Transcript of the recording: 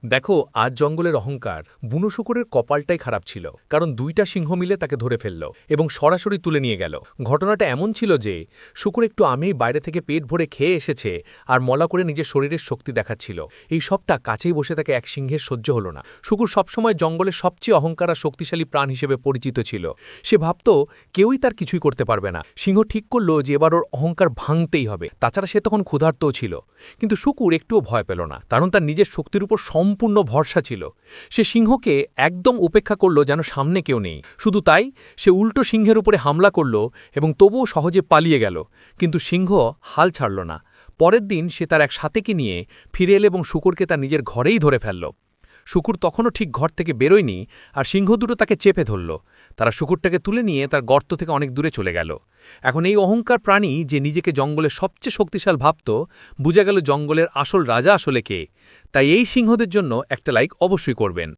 দেখো, আজ জঙ্গলের অহংকার বুনো শুকরের কপালটাই খারাপ ছিল, কারণ দুইটা সিংহ মিলে তাকে ধরে ফেলল এবং সরাসরি তুলে নিয়ে গেল। ঘটনাটা এমন ছিল যে শুকর একটু আমেই বাইরে থেকে পেট ভরে খেয়ে এসেছে আর মলা করে নিজের শরীরের শক্তি দেখাচ্ছিল। এই সবটা কাছেই বসে থাকে এক সিংহের সহ্য হল না। শুকুর সবসময় জঙ্গলের সবচেয়ে অহংকার আর শক্তিশালী প্রাণ হিসেবে পরিচিত ছিল। সে ভাবত কেউই তার কিছুই করতে পারবে না। সিংহ ঠিক করল যে এবার ওর অহংকার ভাঙতেই হবে, তাছাড়া সে তখন ক্ষুধার্তও ছিল। কিন্তু শুকুর একটুও ভয় পেল না, কারণ তার নিজের শক্তির উপর সম্পূর্ণ ভরসা ছিল। সে সিংহকে একদম উপেক্ষা করল যেন সামনে কেউ নেই। শুধু তাই, সে উল্টো সিংহের উপরে হামলা করল এবং তবুও সহজে পালিয়ে গেল। কিন্তু সিংহ হাল ছাড়ল না। পরের দিন সে তার এক সাথীকে নিয়ে ফিরে এল এবং শুকুরকে তার নিজের ঘরেই ধরে ফেলল। শুকুর তখনও ঠিক ঘর থেকে বেরোয়নি, আর সিংহ দুটো তাকে চেপে ধরল। তারা শুকুরটাকে তুলে নিয়ে তার গর্ত থেকে অনেক দূরে চলে গেল। এখন এই অহংকার প্রাণী যে নিজেকে জঙ্গলের সবচেয়ে শক্তিশাল ভাবত, বুঝে গেল জঙ্গলের আসল রাজা আসলে কে। তাই এই সিংহদের জন্য একটা লাইক অবশ্যই করবেন।